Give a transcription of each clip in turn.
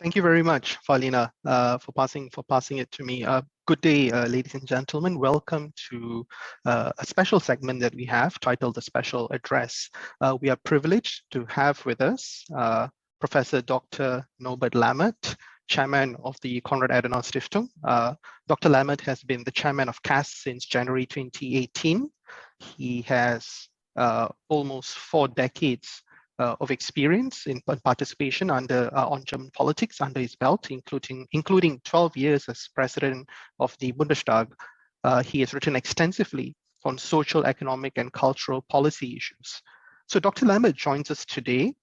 Thank you very much, Farlina, for passing it to me. Good day, ladies and gentlemen. Welcome to a special segment that we have titled The Special Address. We are privileged to have with us Professor Dr. Norbert Lammert, Chairman of the Konrad-Adenauer-Stiftung. Dr. Lammert has been the Chairman of CAS since January 2018. He has almost 4 decades of experience in participation on German politics under his belt, including 12 years as president of the Bundestag. He has written extensively on social, economic, and cultural policy issues. So Dr. Lammert joins us today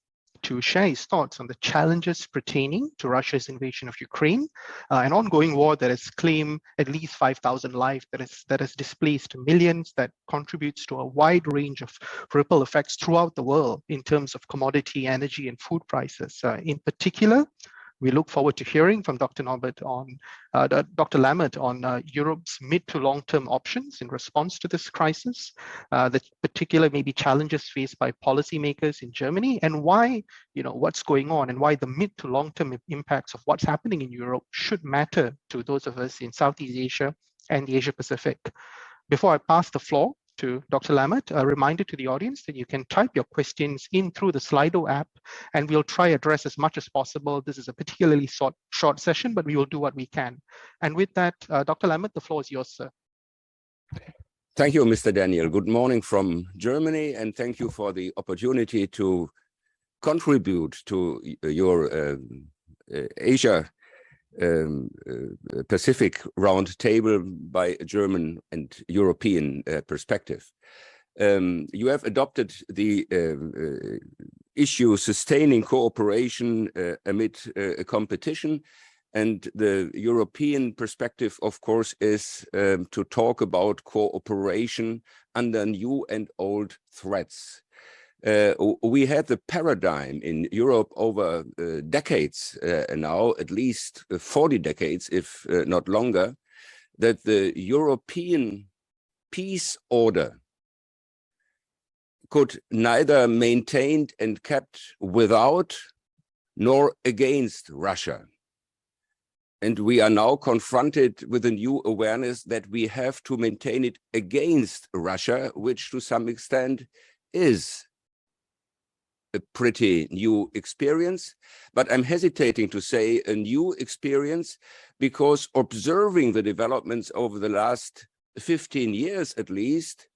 to share his thoughts on the challenges pertaining to Russia's invasion of Ukraine, an ongoing war that has claimed at least 5,000 lives, that has displaced millions, that contributes to a wide range of ripple effects throughout the world in terms of commodity, energy, and food prices. In particular, we look forward to hearing from Dr. Lammert on Europe's mid to long-term options in response to this crisis, the particular maybe challenges faced by policymakers in Germany, and why, what's going on, and why the mid to long-term impacts of what's happening in Europe should matter to those of us in Southeast Asia and the Asia Pacific. Before I pass the floor to Dr. Lammert, a reminder to the audience that you can type your questions in through the Slido app, and we'll try address as much as possible. This is a particularly short session, but we will do what we can. And with that, Dr. Lammert, the floor is yours, sir. Thank you, Mr. Daniel. Good morning from Germany, and thank you for the opportunity to contribute to your Asia Pacific round table by a German and European perspective. You have adopted the issue sustaining cooperation amid competition, and the European perspective, of course, is to talk about cooperation under new and old threats. We had the paradigm in Europe over decades now, at least 40 decades, if not longer, that the European peace order could neither maintained and kept without nor against Russia. And we are now confronted with a new awareness that we have to maintain it against Russia, which to some extent is a pretty new experience, but I'm hesitating to say a new experience because observing the developments over the last 15 years at least,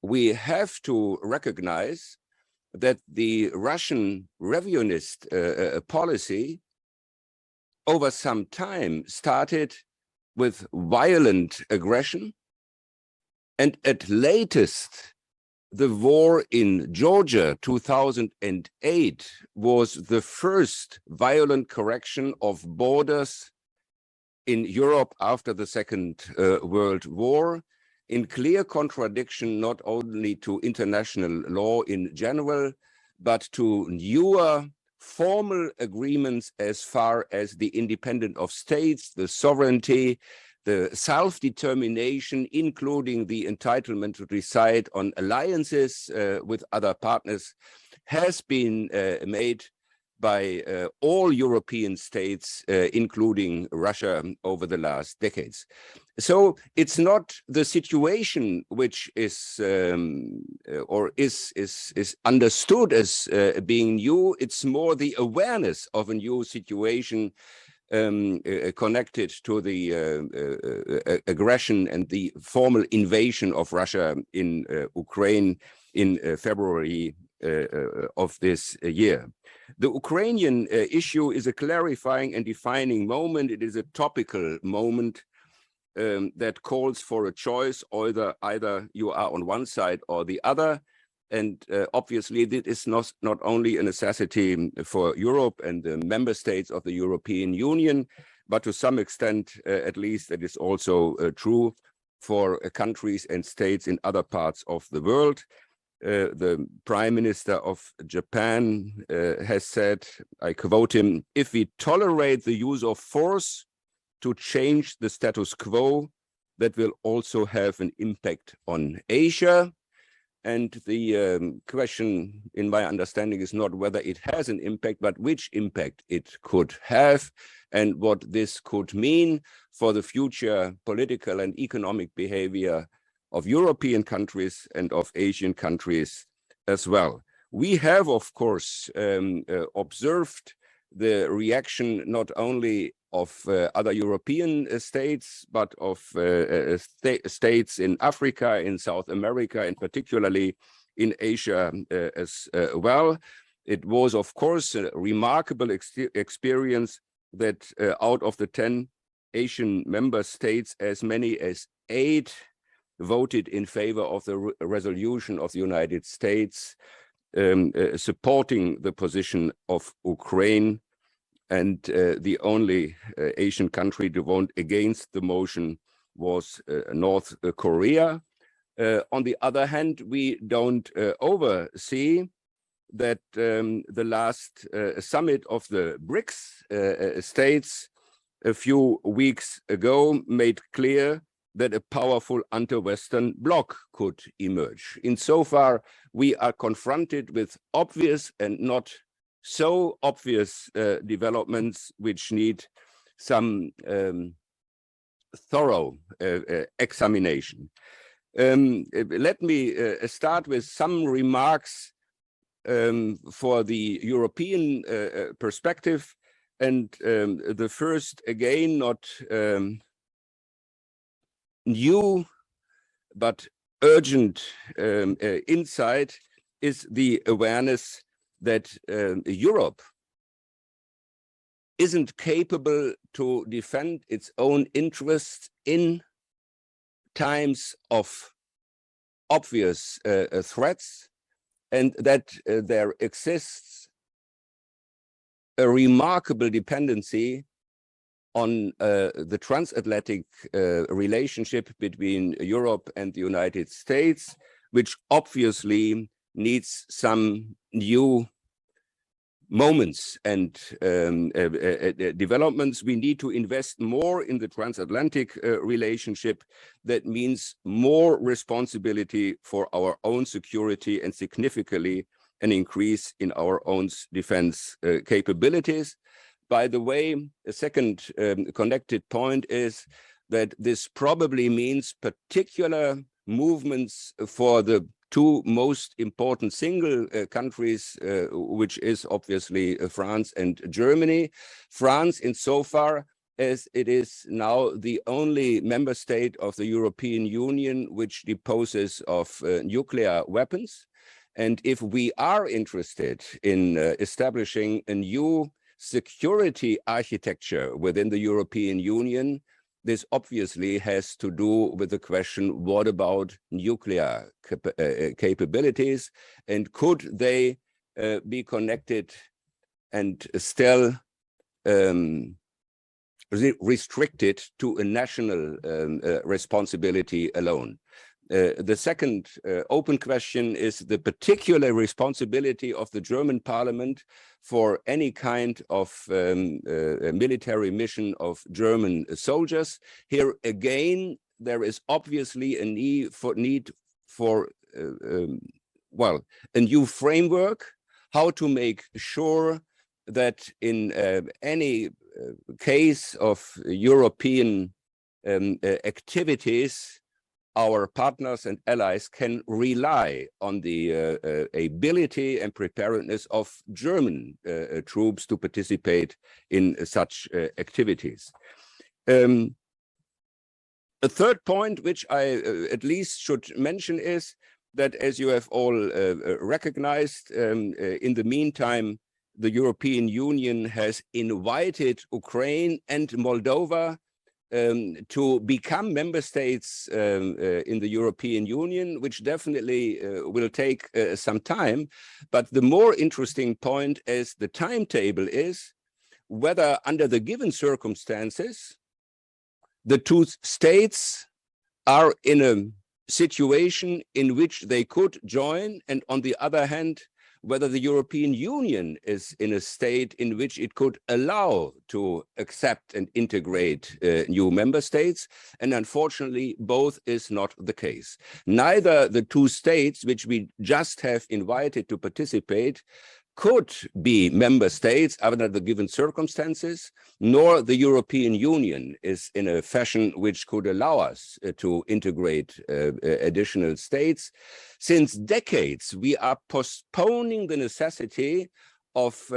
we have to recognize that the Russian revisionist policy over some time started with violent aggression, and at latest the war in Georgia 2008 was the first violent correction of borders in Europe after the Second World War, in clear contradiction not only to international law in general, but to newer formal agreements as far as the independence of states, the sovereignty, the self-determination, including the entitlement to decide on alliances with other partners, has been made by all European states, including Russia, over the last decades. So it's not the situation which is or is understood as being new. It's more the awareness of a new situation connected to the aggression and the formal invasion of Russia in Ukraine in February of this year. The Ukrainian issue is a clarifying and defining moment. It is a topical moment that calls for a choice, either you are on one side or the other. And obviously, this is not only a necessity for Europe and the member states of the European Union, but to some extent, at least, it is also true for countries and states in other parts of the world. The Prime Minister of Japan has said, I quote him, "If we tolerate the use of force to change the status quo, that will also have an impact on Asia." And the question, in my understanding, is not whether it has an impact, but which impact it could have and what this could mean for the future political and economic behavior of European countries and of Asian countries as well. We have, of course, observed the reaction not only of other European states, but of states in Africa, in South America, and particularly in Asia as well. It was, of course, a remarkable experience that out of the 10 Asian member states, as many as 8 voted in favor of the resolution of the United States supporting the position of Ukraine, and the only Asian country to vote against the motion was North Korea. On the other hand, we don't oversee that the last summit of the BRICS states a few weeks ago made clear that a powerful anti-Western bloc could emerge. Insofar, we are confronted with obvious and not so obvious developments which need some thorough examination. Let me start with some remarks for the European perspective. And the first, again, not new, but urgent insight is the awareness that Europe isn't capable to defend its own interests in times of obvious threats, and that there exists a remarkable dependency on the transatlantic relationship between Europe and the United States, which obviously needs some new moments and developments. We need to invest more in the transatlantic relationship. That means more responsibility for our own security and significantly an increase in our own defense capabilities. By the way, a second connected point is that this probably means particular movements for the 2 most important single countries, which is obviously France and Germany. France, insofar as it is now the only member state of the European Union which disposes of nuclear weapons. And if we are interested in establishing a new security architecture within the European Union, this obviously has to do with the question, what about nuclear capabilities, and could they be connected and still restricted to a national responsibility alone? The second open question is the particular responsibility of the German parliament for any kind of military mission of German soldiers. Here again, there is obviously a need for well, a new framework, how to make sure that in any case of European activities, our partners and allies can rely on the ability and preparedness of German troops to participate in such activities. A third point, which I at least should mention, is that, as you have all recognized, in the meantime, the European Union has invited Ukraine and Moldova to become member states in the European Union, which definitely will take some time. But the more interesting point is the timetable is whether under the given circumstances, the 2 states are in a situation in which they could join, and on the other hand, whether the European Union is in a state in which it could allow to accept and integrate new member states. And unfortunately, both is not the case. Neither the two states which we just have invited to participate could be member states under the given circumstances, nor the European Union is in a fashion which could allow us to integrate additional states. Since decades, we are postponing the necessity of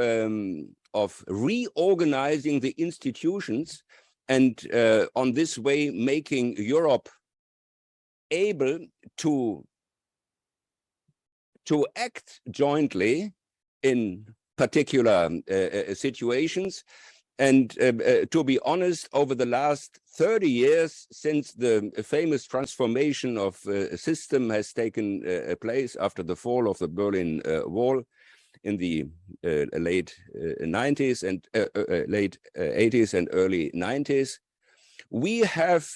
reorganizing the institutions and on this way making Europe able to act jointly in particular situations. And to be honest, over the last 30 years, since the famous transformation of system has taken place after the fall of the Berlin Wall in the late 90s and late 80s and early 90s, we have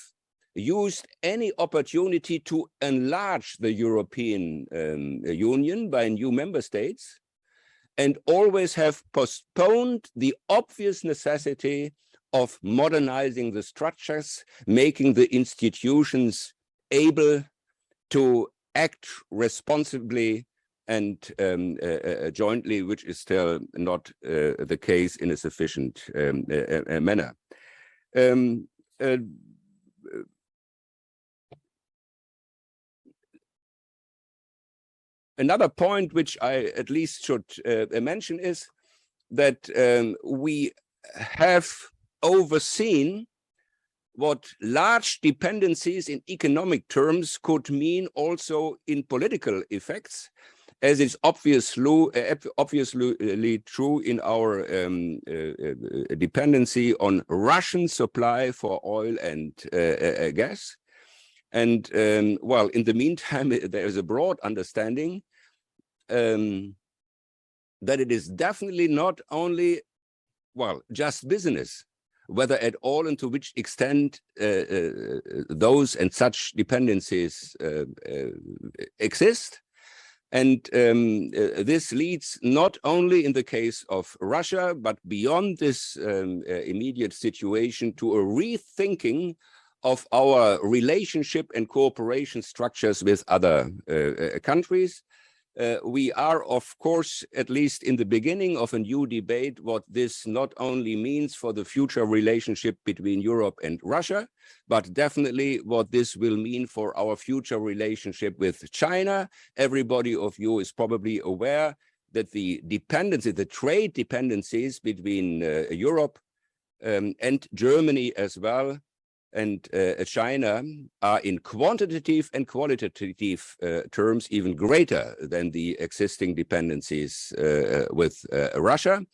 used any opportunity to enlarge the European Union by new member states, and always have postponed the obvious necessity of modernizing the structures, making the institutions able to act responsibly and jointly, which is still not the case in a sufficient manner. Another point which I at least should mention is that we have overseen what large dependencies in economic terms could mean also in political effects, as is obviously true in our dependency on Russian supply for oil and gas. And well, in the meantime, there is a broad understanding that it is definitely not only, well, just business, whether at all and to which extent those and such dependencies exist. And this leads not only in the case of Russia, but beyond this immediate situation to a rethinking of our relationship and cooperation structures with other countries. We are, of course, at least in the beginning of a new debate, what this not only means for the future relationship between Europe and Russia, but definitely what this will mean for our future relationship with China. Everybody of you is probably aware that the dependency, the trade dependencies between Europe and Germany as well, and China are in quantitative and qualitative terms even greater than the existing dependencies with Russia.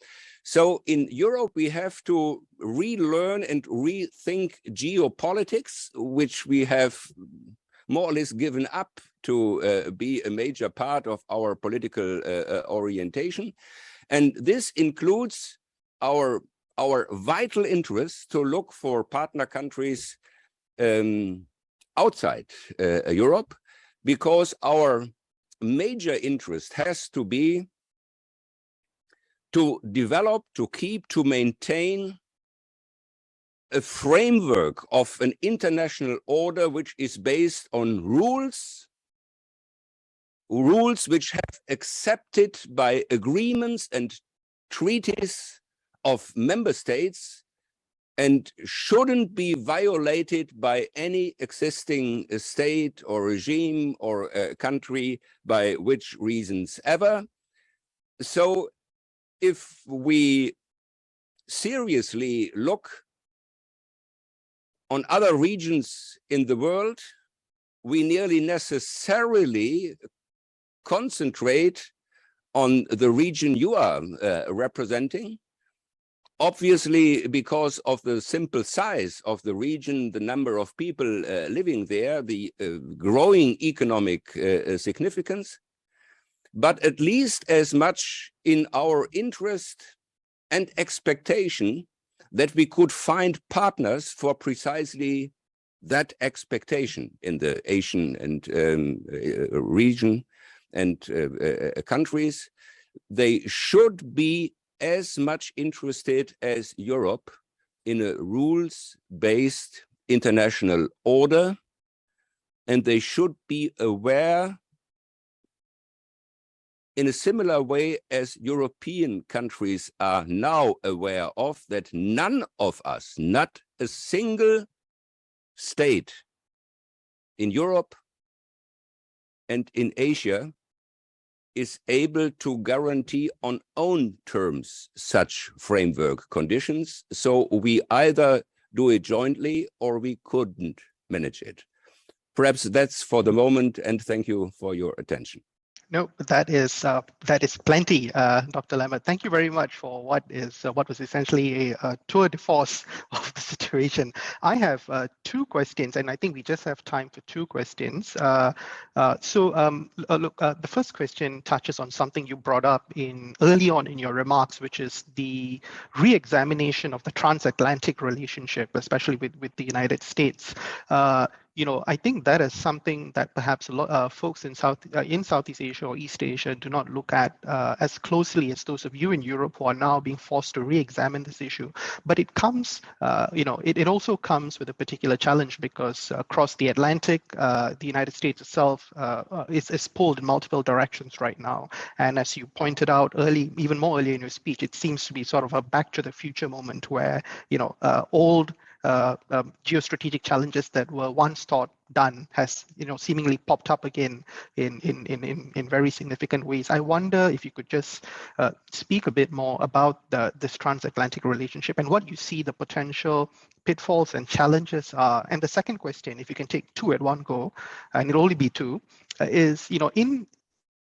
So in Europe, we have to relearn and rethink geopolitics, which we have more or less given up to be a major part of our political orientation. And this includes our vital interest to look for partner countries outside Europe, because our major interest has to be to develop, to keep, to maintain a framework of an international order which is based on rules which have accepted by agreements and treaties of member states and shouldn't be violated by any existing state or regime or country by which reasons ever. So if we seriously look on other regions in the world, we nearly necessarily concentrate on the region you are representing. Obviously, because of the simple size of the region, the number of people living there, the growing economic significance, but at least as much in our interest and expectation that we could find partners for precisely that expectation in the Asian and region and countries. they should be as much interested as Europe in a rules-based international order, and they should be aware in a similar way as European countries are now aware of that none of us, not a single state in Europe and in Asia, is able to guarantee on own terms such framework conditions. So we either do it jointly or we couldn't manage it. Perhaps that's for the moment, and thank you for your attention. No, that is plenty, Dr. Lammert. Thank you very much for what was essentially a tour de force of the situation. I have two questions, and I think we just have time for two questions. Look, the first question touches on something you brought up early on in your remarks, which is the re-examination of the transatlantic relationship, especially with the United States. I think that is something that perhaps a lot folks in Southeast Asia or East Asia do not look at as closely as those of you in Europe who are now being forced to re-examine this issue. But it comes, it also comes with a particular challenge because across the Atlantic, the United States itself is pulled in multiple directions right now. And as you pointed out even more earlier in your speech, it seems to be sort of a back to the future moment where, old geostrategic challenges that were once thought done has seemingly popped up again in very significant ways. I wonder if you could just speak a bit more about this transatlantic relationship and what you see the potential pitfalls and challenges are. And the second question, if you can take two at one go, and it'll only be two, is in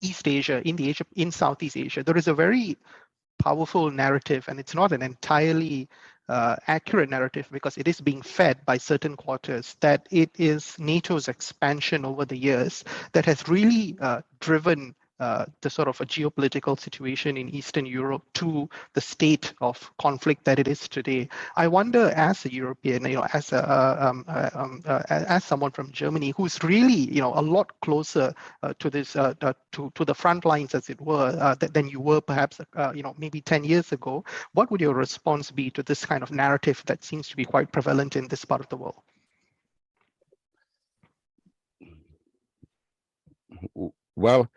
East Asia, in Southeast Asia, there is a very powerful narrative, and it's not an entirely accurate narrative because it is being fed by certain quarters that it is NATO's expansion over the years that has really driven the sort of a geopolitical situation in Eastern Europe to the state of conflict that it is today. I wonder, as a European, as someone from Germany who's really, a lot closer to this, to the front lines, as it were, than you were perhaps, maybe 10 years ago. What would your response be to this kind of narrative that seems to be quite prevalent in this part of the world? Well,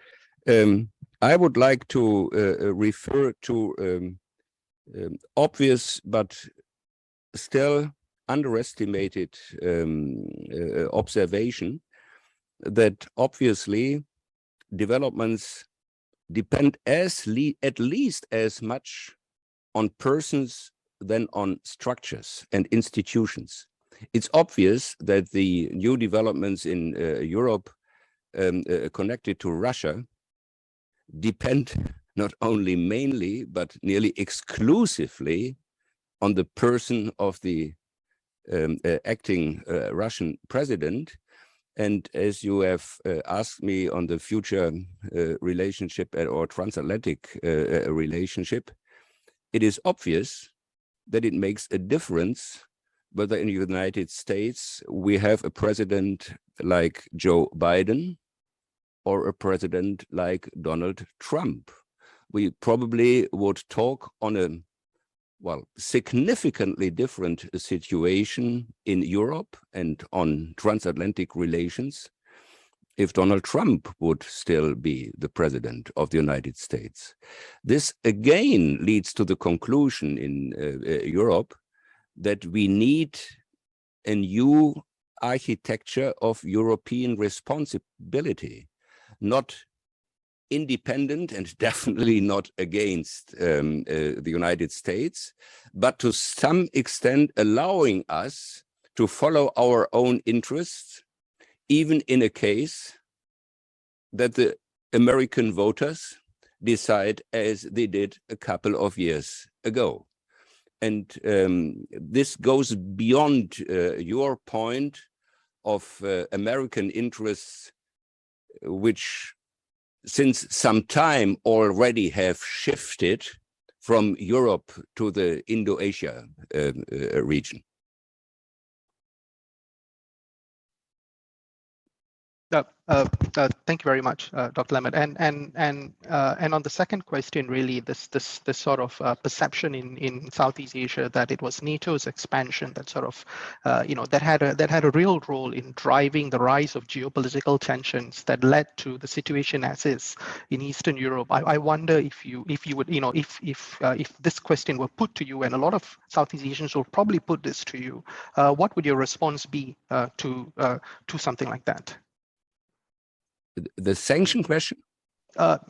I would like to refer to obvious but still underestimated observation that obviously developments depend at least as much on persons than on structures and institutions. It's obvious that the new developments in Europe connected to Russia depend not only mainly, but nearly exclusively on the person of the acting Russian president. And as you have asked me on the future relationship or transatlantic relationship, it is obvious that it makes a difference whether in the United States we have a president like Joe Biden or a president like Donald Trump. We probably would talk on a, significantly different situation in Europe and on transatlantic relations if Donald Trump would still be the president of the United States. This again leads to the conclusion in Europe that we need a new architecture of European responsibility, not independent and definitely not against the United States, but to some extent allowing us to follow our own interests, even in a case that the American voters decide as they did a couple of years ago. And this goes beyond your point of American interests, which since some time already have shifted from Europe to the Indo-Asia region. Thank you very much, Dr. Lammert. And on the second question, really, this sort of perception in Southeast Asia that it was NATO's expansion that sort of that had a real role in driving the rise of geopolitical tensions that led to the situation as is in Eastern Europe. I wonder if you would if this question were put to you, and a lot of Southeast Asians will probably put this to you, what would your response be to something like that? The sanction question?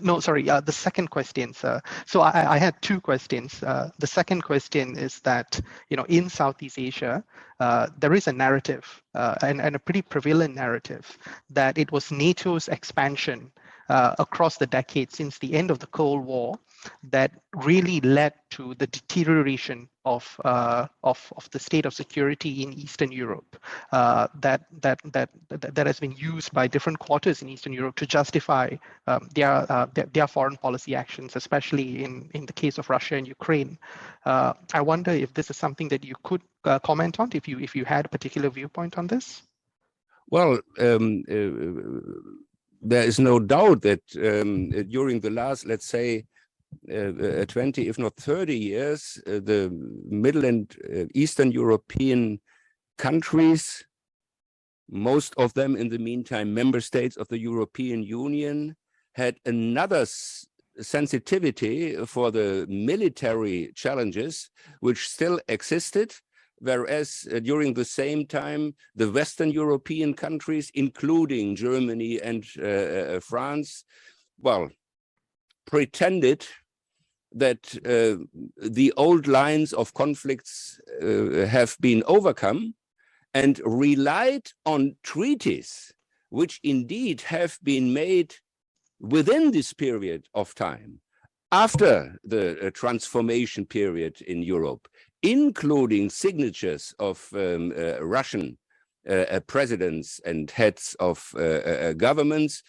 No, sorry, the second question, sir. So I had two questions. The second question is that, in Southeast Asia, there is a narrative and a pretty prevalent narrative that it was NATO's expansion across the decades since the end of the Cold War that really led to the deterioration of the state of security in Eastern Europe. That has been used by different quarters in Eastern Europe to justify their foreign policy actions, especially in the case of Russia and Ukraine. I wonder if this is something that you could comment on, if you had a particular viewpoint on this. Well, there is no doubt that during the last, let's say, 20, if not 30 years, the Middle and Eastern European countries, most of them in the meantime member states of the European Union, had another sensitivity for the military challenges which still existed, whereas during the same time, the Western European countries, including Germany and France, well, pretended that the old lines of conflicts have been overcome and relied on treaties which indeed have been made within this period of time, after the transformation period in Europe, including signatures of Russian presidents and heads of governments,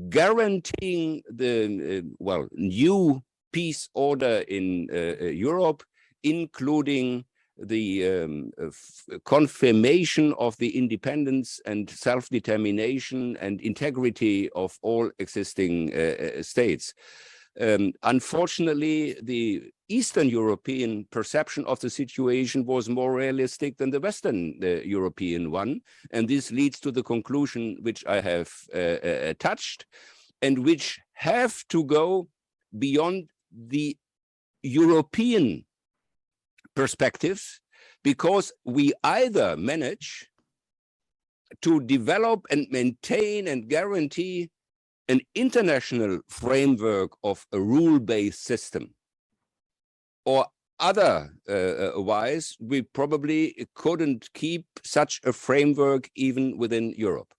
guaranteeing the new peace order in Europe, including the confirmation of the independence and self-determination and integrity of all existing states. Unfortunately, the Eastern European perception of the situation was more realistic than the Western European one. And this leads to the conclusion which I have touched, and which have to go beyond the European perspectives, because we either manage to develop and maintain and guarantee an international framework of a rule-based system, or otherwise we probably couldn't keep such a framework even within Europe.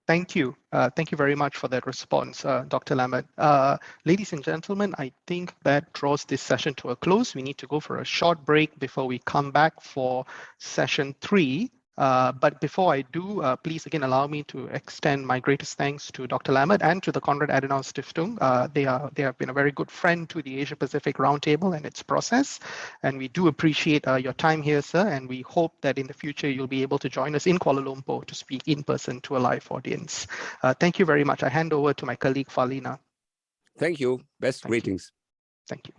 Thank you. Thank you very much for that response, Dr. Lammert. Ladies and gentlemen, I think that draws this session to a close. We need to go for a short break before we come back for session 3. But before I do, please again allow me to extend my greatest thanks to Dr. Lammert and to the Konrad-Adenauer-Stiftung. They have been a very good friend to the Asia Pacific Roundtable and its process. And we do appreciate your time here, sir. And we hope that in the future you'll be able to join us in Kuala Lumpur to speak in person to a live audience. Thank you very much. I hand over to my colleague, Farlina. Thank you. Best greetings. Thank you.